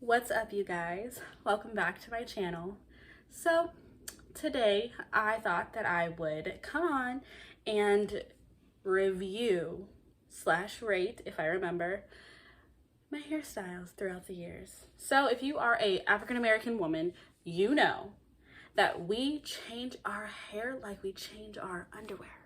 What's up, you guys? Welcome back to my channel. So today I thought that I would come on and review slash rate, if I remember, my hairstyles throughout the years. So if you are a African American woman, you know that we change our hair like we change our underwear.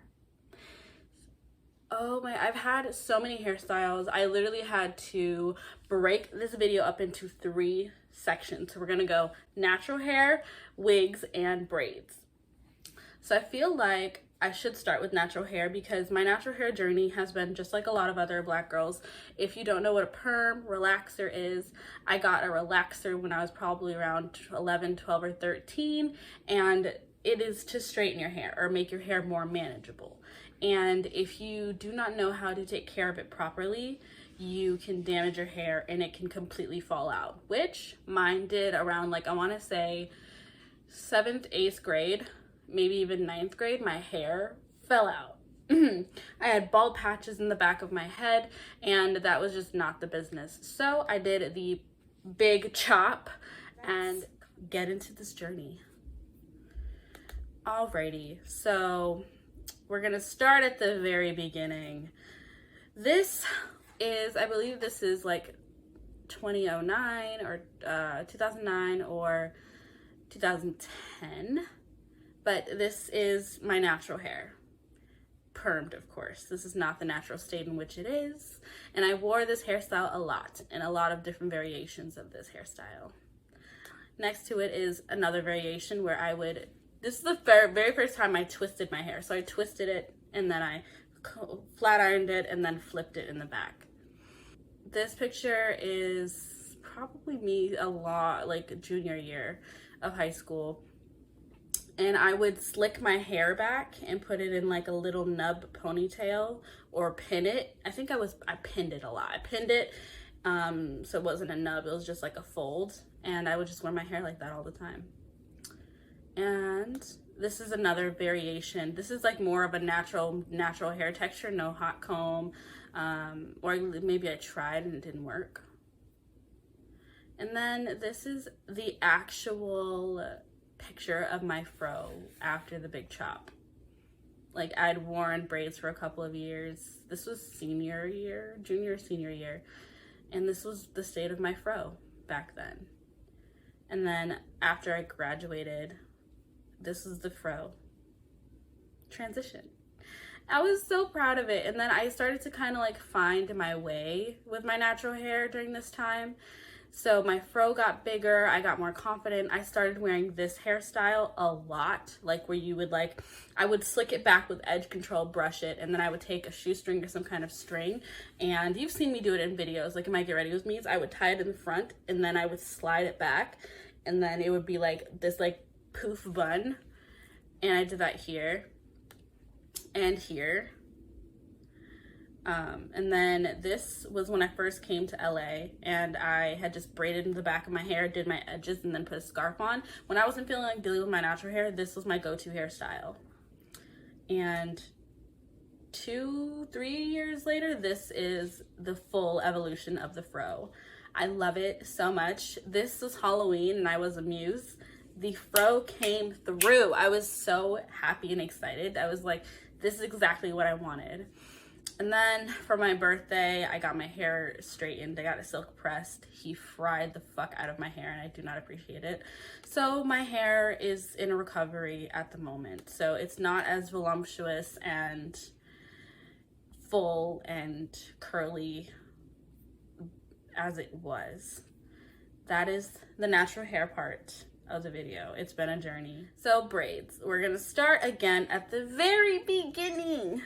Oh my, I've had so many hairstyles. I literally had to break this video up into 3 sections. So we're gonna go natural hair, wigs, and braids. So I feel like I should start with natural hair because my natural hair journey has been just like a lot of other Black girls. If you don't know what a perm relaxer is, I got a relaxer when I was probably around 11, 12, or 13, and it is to straighten your hair or make your hair more manageable. And if you do not know how to take care of it properly, you can damage your hair and it can completely fall out, which mine did around, like, I want to say 7th, 8th grade, maybe even 9th grade. My hair fell out. I had bald patches in the back of my head, and that was just not the business. So I did the big chop and get into this journey. Alrighty, so we're gonna start at the very beginning. This is, I believe this is like 2009 or 2009 or 2010, but this is my natural hair. Permed, of course. This is not the natural state in which it is. And I wore this hairstyle a lot, and a lot of different variations of this hairstyle. Next to it is another variation where I would, this is the very first time I twisted my hair. So I twisted it and then I flat ironed it and then flipped it in the back. This picture is probably me a lot, like junior year of high school. And I would slick my hair back and put it in like a little nub ponytail or pin it. I think I pinned it a lot. I pinned it so it wasn't a nub, it was just like a fold. And I would just wear my hair like that all the time. And this is another variation. This is like more of a natural hair texture, no hot comb, or maybe I tried and it didn't work. And then this is the actual picture of my fro after the big chop. Like, I'd worn braids for a couple of years. This was senior year, junior, senior year. And this was the state of my fro back then. And then after I graduated, this is the fro transition. I was so proud of it. And then I started to kind of like find my way with my natural hair during this time. So my fro got bigger, I got more confident. I started wearing this hairstyle a lot, like where you would like, I would slick it back with edge control, brush it, and then I would take a shoestring or some kind of string. And you've seen me do it in videos, like in my Get Ready With Me's, I would tie it in the front and then I would slide it back. And then it would be like this like poof bun. And I did that here and here. And then this was when I first came to LA and I had just braided the back of my hair, did my edges, and then put a scarf on. When I wasn't feeling like dealing with my natural hair, this was my go-to hairstyle. And 2-3 years later, this is the full evolution of the fro. I love it so much. This was Halloween and I was a muse. The fro came through. I was so happy and excited. I was like, this is exactly what I wanted. And then for my birthday, I got my hair straightened. I got it silk pressed. He fried the fuck out of my hair and I do not appreciate it. So my hair is in a recovery at the moment. So it's not as voluptuous and full and curly as it was. That is the natural hair part of the video. It's been a journey. So braids. We're gonna start again at the very beginning.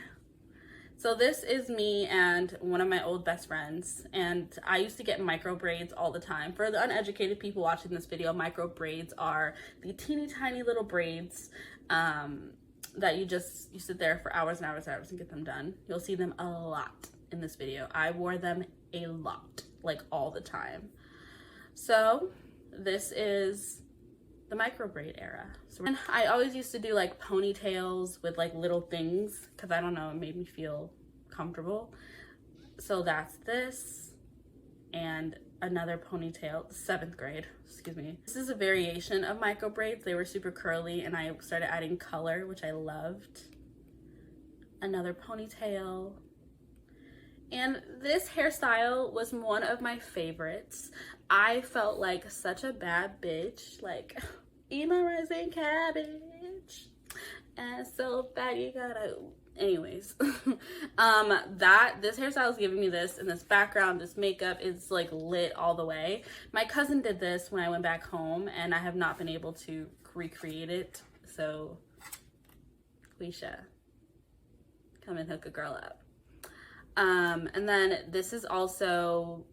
So this is me and one of my old best friends, and I used to get micro braids all the time. For the uneducated people watching this video, micro braids are the teeny tiny little braids that you sit there for hours and hours and hours and get them done. You'll see them a lot in this video. I wore them a lot, like all the time. So this is the micro braid era. So, and I always used to do like ponytails with like little things because I don't know, it made me feel comfortable. So that's this. And another ponytail, 7th grade, excuse me. This is a variation of micro braids. They were super curly and I started adding color, which I loved. Another ponytail. And this hairstyle was one of my favorites. I felt like such a bad bitch, like, eat my rising cabbage, and so bad you gotta, anyways. This hairstyle is giving me this, and this background, this makeup is like lit all the way. My cousin did this when I went back home, and I have not been able to recreate it, so Quisha, come and hook a girl up. And then this is also,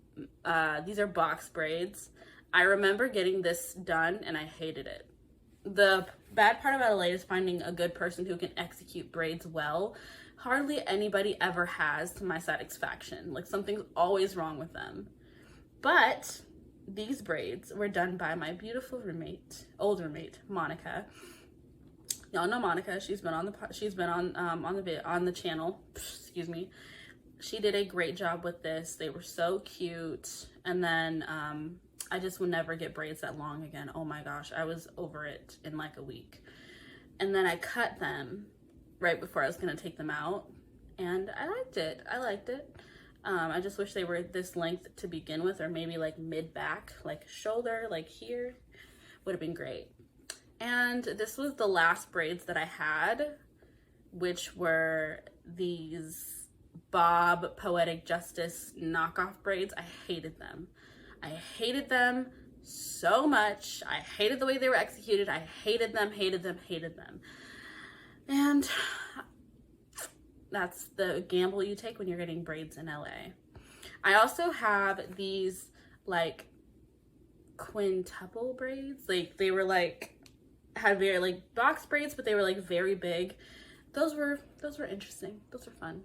these are box braids. I remember getting this done and I hated it. The bad part about LA is finding a good person who can execute braids well. Hardly anybody ever has, to my satisfaction. Like, something's always wrong with them. But these braids were done by my beautiful roommate, old roommate, Monica. Y'all know Monica. She's been on the channel. Excuse me. She did a great job with this. They were so cute. And then I just would never get braids that long again. Oh my gosh, I was over it in like a week. And then I cut them right before I was gonna take them out. And I liked it. I just wish they were this length to begin with, or maybe like mid-back, like shoulder, like here. Would have been great. And this was the last braids that I had, which were these Bob Poetic Justice knockoff braids. I hated them. I hated them so much. I hated the way they were executed. I hated them. And that's the gamble you take when you're getting braids in LA. I also have these like quintuple braids. Like, they were like, had very like box braids, but they were like very big. Those were interesting. Those were fun.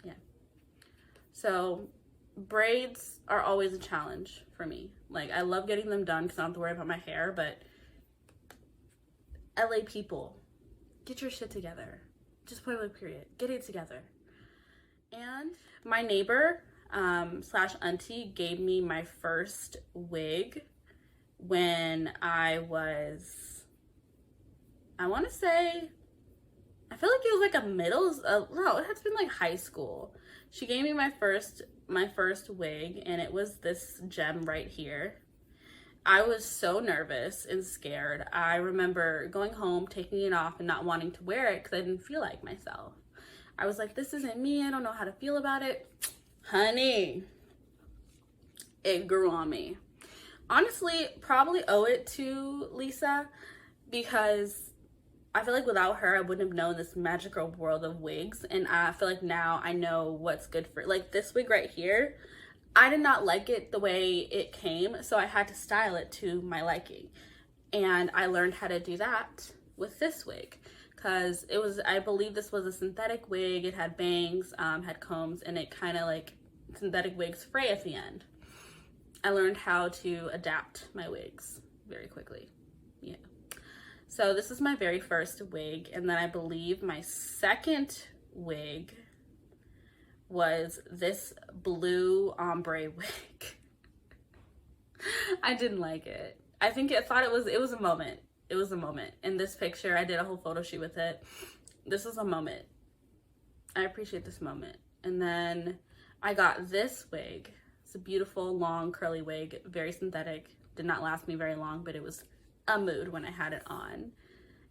Yeah. So braids are always a challenge for me. Like, I love getting them done because I don't have to worry about my hair, but LA people, get your shit together. Just point blank period. Get it together. And my neighbor slash auntie gave me my first wig when I was, I want to say, I feel like it was like a no, it had to be like high school. She gave me my first wig, and it was this gem right here. I was so nervous and scared. I remember going home, taking it off, and not wanting to wear it because I didn't feel like myself. I was like, this isn't me. I don't know how to feel about it. Honey, it grew on me. Honestly, probably owe it to Lisa, because I feel like without her, I wouldn't have known this magical world of wigs. And I feel like now I know what's good for, like this wig right here. I did not like it the way it came, so I had to style it to my liking. And I learned how to do that with this wig, because it was, I believe this was a synthetic wig. It had bangs, had combs, and it kind of like synthetic wigs fray at the end. I learned how to adapt my wigs very quickly. Yeah. So this is my very first wig, and then I believe my second wig was this blue ombre wig. I didn't like it. I thought it was a moment. It was a moment. In this picture, I did a whole photo shoot with it. This was a moment. I appreciate this moment. And then I got this wig. It's a beautiful, long, curly wig, very synthetic. Did not last me very long, but it was a mood when I had it on.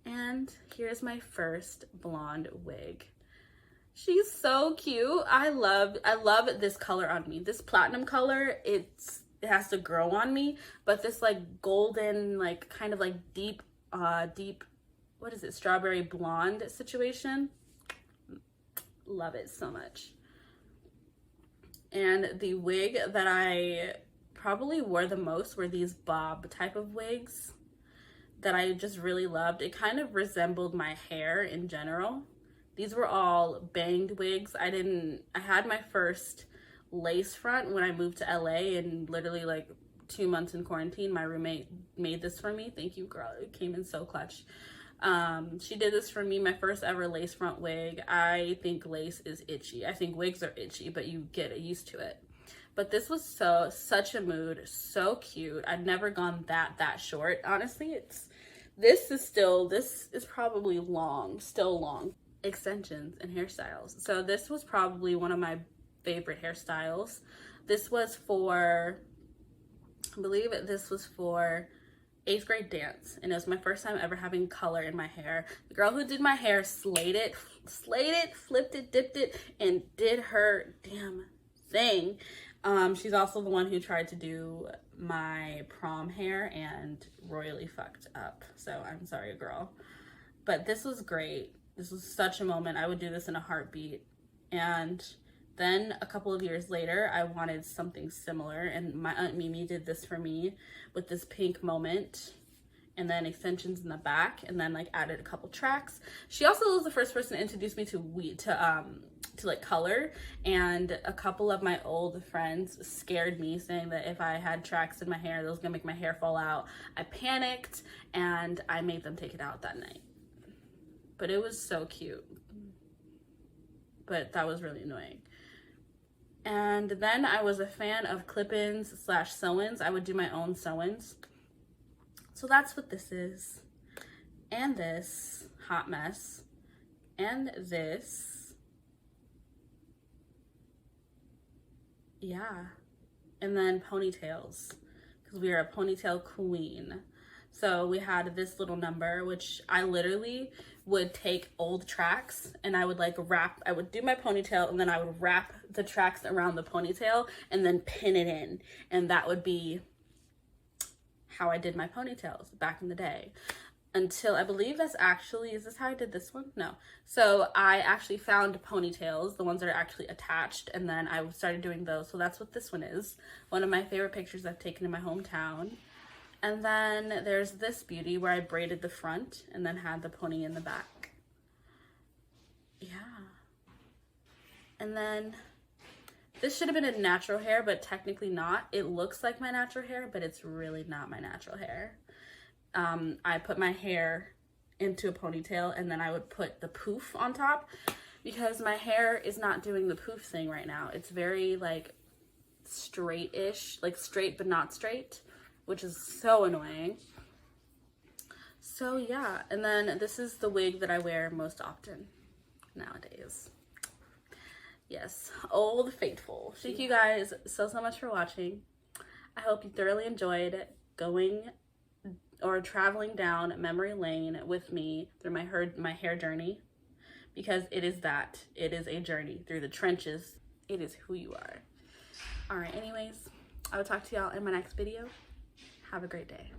And here's my first blonde wig. She's so cute. I love this color on me. This platinum color, it has to grow on me, but this like golden, like kind of like deep, what is it? Strawberry blonde situation. Love it so much. And the wig that I probably wore the most were these bob type of wigs that I just really loved. It kind of resembled my hair in general. These were all banged wigs. I had my first lace front when I moved to LA, and literally like 2 months in quarantine, my roommate made this for me. Thank you, girl. It came in so clutch. She did this for me, my first ever lace front wig. I think lace is itchy. I think wigs are itchy, but you get used to it. But this was such a mood, so cute. I'd never gone that short. Honestly, this is probably still long. Extensions and hairstyles. So this was probably one of my favorite hairstyles. This was for, I believe this was for 8th grade dance, and it was my first time ever having color in my hair. The girl who did my hair slayed it, flipped it, dipped it, and did her damn thing. She's also the one who tried to do my prom hair and royally fucked up. So I'm sorry, girl. But this was great. This was such a moment. I would do this in a heartbeat. And then a couple of years later, I wanted something similar, and my Aunt Mimi did this for me with this pink moment and then extensions in the back, and then like added a couple tracks. She also was the first person to introduce me to like color, and a couple of my old friends scared me, saying that if I had tracks in my hair, that was gonna make my hair fall out. I panicked and I made them take it out that night. But it was so cute. But that was really annoying. And then I was a fan of clip-ins / sew-ins. I would do my own sew-ins. So that's what this is. And this, hot mess. And this. Yeah. And then ponytails, because we are a ponytail queen. So we had this little number, which I literally would take old tracks and I would like I would do my ponytail, and then I would wrap the tracks around the ponytail and then pin it in. And that would be how I did my ponytails back in the day. Until I believe that's actually, is this how I did this one? No. So I actually found ponytails, the ones that are actually attached, and then I started doing those. So that's what this one is. One of my favorite pictures I've taken in my hometown. And then there's this beauty where I braided the front and then had the pony in the back. Yeah. And then this should have been a natural hair, but technically not. It looks like my natural hair, but it's really not my natural hair. I put my hair into a ponytail, and then I would put the poof on top, because my hair is not doing the poof thing right now. It's very like straight-ish, like straight but not straight, which is so annoying. So yeah, and then this is the wig that I wear most often nowadays. Yes, Old Faithful. Thank you guys so much for watching. I hope you thoroughly enjoyed going or traveling down memory lane with me through my hair journey, because it is a journey through the trenches. It is who you are. All right, anyways, I will talk to y'all in my next video. Have a great day.